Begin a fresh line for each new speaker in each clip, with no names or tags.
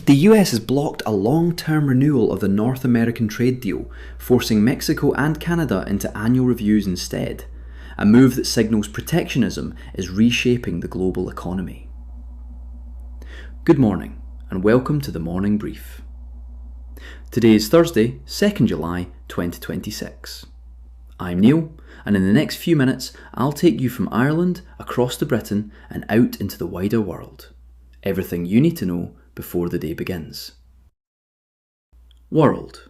The US has blocked a long-term renewal of the North American trade deal, forcing Mexico and Canada into annual reviews instead. A move that signals protectionism is reshaping the global economy. Good morning, and welcome to the Morning Brief. Today is Thursday, 2nd July 2026. I'm Neil, and in the next few minutes I'll take you from Ireland across to Britain and out into the wider world. Everything you need to know before the day begins. World.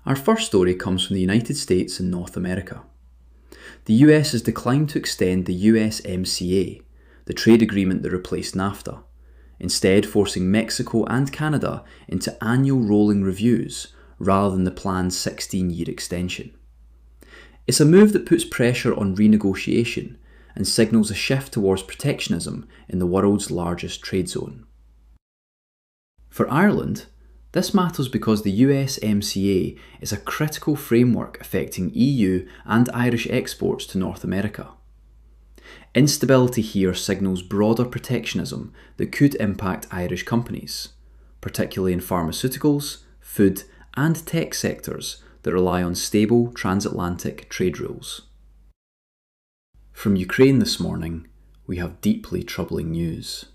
Our first story comes from the United States and North America. The US has declined to extend the USMCA, the trade agreement that replaced NAFTA, instead forcing Mexico and Canada into annual rolling reviews rather than the planned 16-year extension. It's a move that puts pressure on renegotiation and signals a shift towards protectionism in the world's largest trade zone. For Ireland, this matters because the USMCA is a critical framework affecting EU and Irish exports to North America. Instability here signals broader protectionism that could impact Irish companies, particularly in pharmaceuticals, food and tech sectors that rely on stable transatlantic trade rules. From Ukraine this morning, we have deeply troubling news.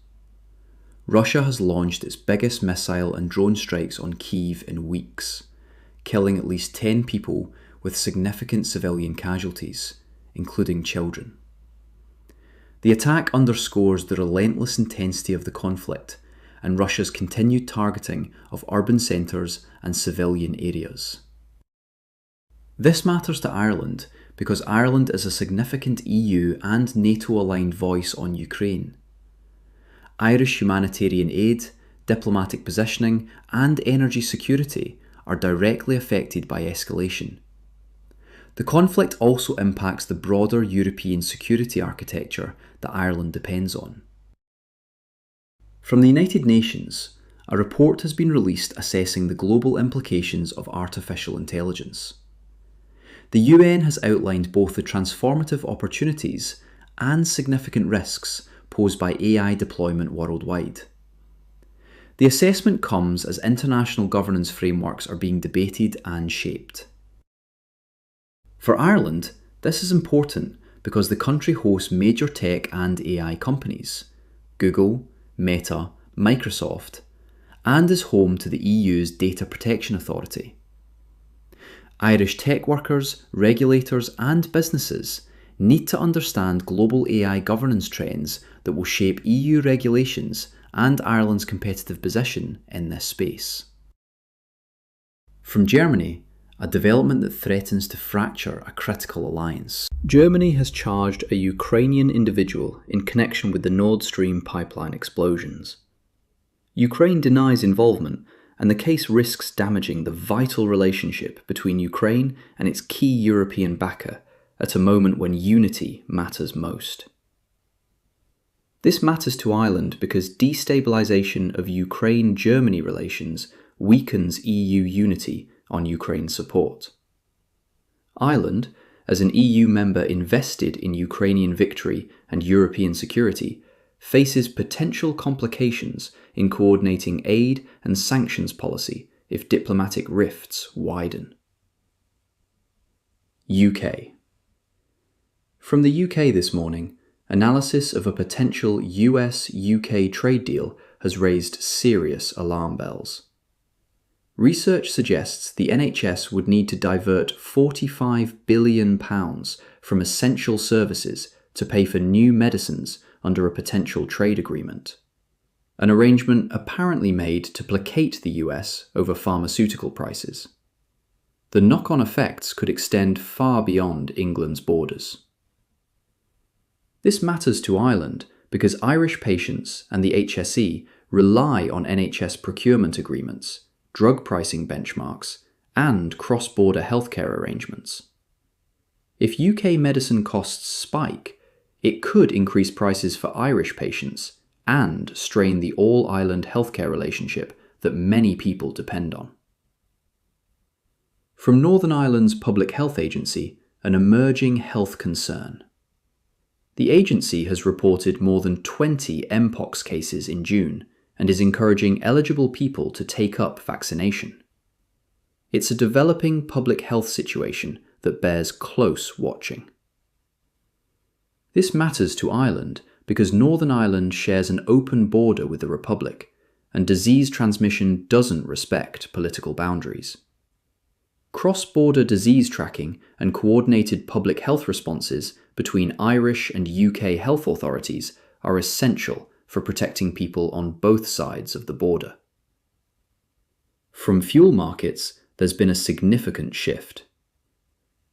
Russia has launched its biggest missile and drone strikes on Kyiv in weeks, killing at least 10 people with significant civilian casualties, including children. The attack underscores the relentless intensity of the conflict and Russia's continued targeting of urban centres and civilian areas. This matters to Ireland because Ireland is a significant EU and NATO-aligned voice on Ukraine. Irish humanitarian aid, diplomatic positioning and energy security are directly affected by escalation. The conflict also impacts the broader European security architecture that Ireland depends on. From the United Nations, a report has been released assessing the global implications of artificial intelligence. The UN has outlined both the transformative opportunities and significant risks posed by AI deployment worldwide. The assessment comes as international governance frameworks are being debated and shaped. For Ireland, this is important because the country hosts major tech and AI companies, Google, Meta, Microsoft, and is home to the EU's Data Protection Authority. Irish tech workers, regulators and businesses need to understand global AI governance trends that will shape EU regulations and Ireland's competitive position in this space. From Germany, a development that threatens to fracture a critical alliance. Germany has charged a Ukrainian individual in connection with the Nord Stream pipeline explosions. Ukraine denies involvement, and the case risks damaging the vital relationship between Ukraine and its key European backer at a moment when unity matters most. This matters to Ireland because destabilisation of Ukraine-Germany relations weakens EU unity on Ukraine's support. Ireland, as an EU member invested in Ukrainian victory and European security, faces potential complications in coordinating aid and sanctions policy if diplomatic rifts widen. UK. From the UK this morning, analysis of a potential US-UK trade deal has raised serious alarm bells. Research suggests the NHS would need to divert £45 billion from essential services to pay for new medicines under a potential trade agreement, an arrangement apparently made to placate the US over pharmaceutical prices. The knock-on effects could extend far beyond England's borders. This matters to Ireland because Irish patients and the HSE rely on NHS procurement agreements, drug pricing benchmarks, and cross-border healthcare arrangements. If UK medicine costs spike, it could increase prices for Irish patients and strain the all-Ireland healthcare relationship that many people depend on. From Northern Ireland's Public Health Agency, an emerging health concern. The agency has reported more than 20 mpox cases in June, and is encouraging eligible people to take up vaccination. It's a developing public health situation that bears close watching. This matters to Ireland because Northern Ireland shares an open border with the Republic, and disease transmission doesn't respect political boundaries. Cross-border disease tracking and coordinated public health responses between Irish and UK health authorities are essential for protecting people on both sides of the border. From fuel markets, there's been a significant shift.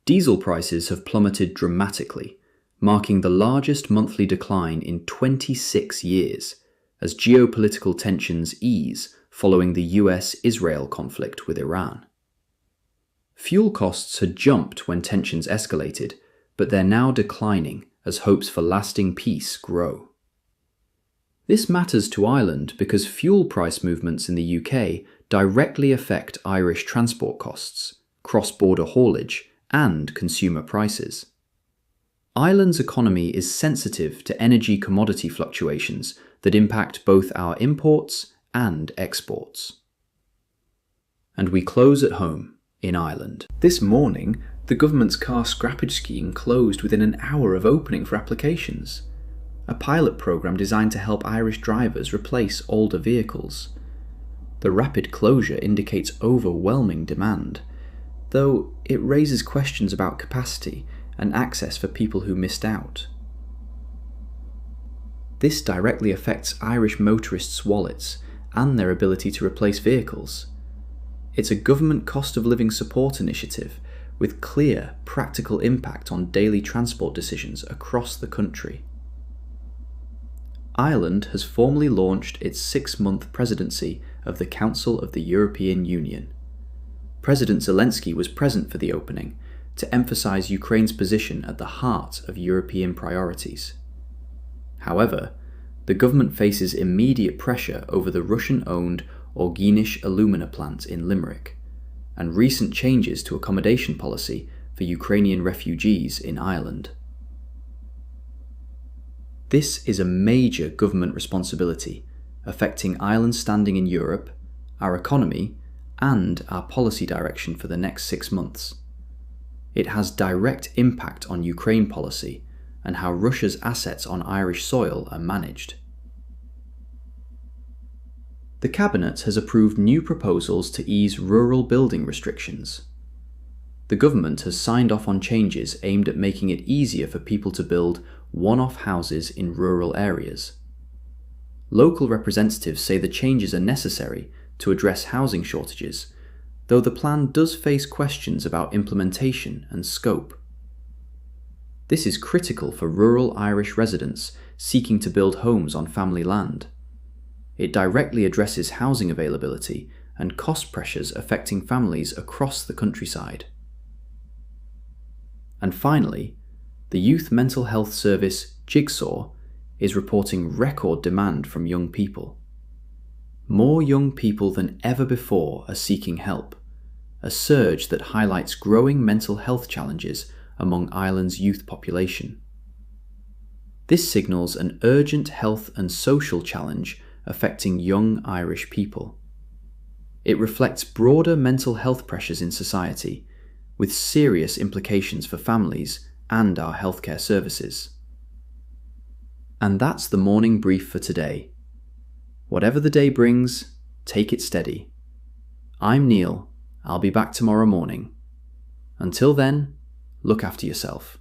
Diesel prices have plummeted dramatically, marking the largest monthly decline in 26 years, as geopolitical tensions ease following the US-Israel conflict with Iran. Fuel costs had jumped when tensions escalated, but they're now declining as hopes for lasting peace grow. This matters to Ireland because fuel price movements in the UK directly affect Irish transport costs, cross-border haulage, and consumer prices. Ireland's economy is sensitive to energy commodity fluctuations that impact both our imports and exports. And we close at home in Ireland. This morning, the government's car scrappage scheme closed within an hour of opening for applications. A pilot programme designed to help Irish drivers replace older vehicles. The rapid closure indicates overwhelming demand, though it raises questions about capacity and access for people who missed out. This directly affects Irish motorists' wallets and their ability to replace vehicles. It's a government cost of living support initiative with clear, practical impact on daily transport decisions across the country. Ireland has formally launched its 6-month presidency of the Council of the European Union. President Zelensky was present for the opening to emphasise Ukraine's position at the heart of European priorities. However, the government faces immediate pressure over the Russian-owned Orgenish alumina plant in Limerick, and recent changes to accommodation policy for Ukrainian refugees in Ireland. This is a major government responsibility, affecting Ireland's standing in Europe, our economy, and our policy direction for the next 6 months. It has direct impact on Ukraine policy and how Russia's assets on Irish soil are managed. The Cabinet has approved new proposals to ease rural building restrictions. The government has signed off on changes aimed at making it easier for people to build one-off houses in rural areas. Local representatives say the changes are necessary to address housing shortages, though the plan does face questions about implementation and scope. This is critical for rural Irish residents seeking to build homes on family land. It directly addresses housing availability and cost pressures affecting families across the countryside. And finally, the Youth Mental Health Service Jigsaw is reporting record demand from young people. More young people than ever before are seeking help, a surge that highlights growing mental health challenges among Ireland's youth population. This signals an urgent health and social challenge affecting young Irish people. It reflects broader mental health pressures in society, with serious implications for families and our healthcare services. And that's the morning brief for today. Whatever the day brings, take it steady. I'm Neil. I'll be back tomorrow morning. Until then, look after yourself.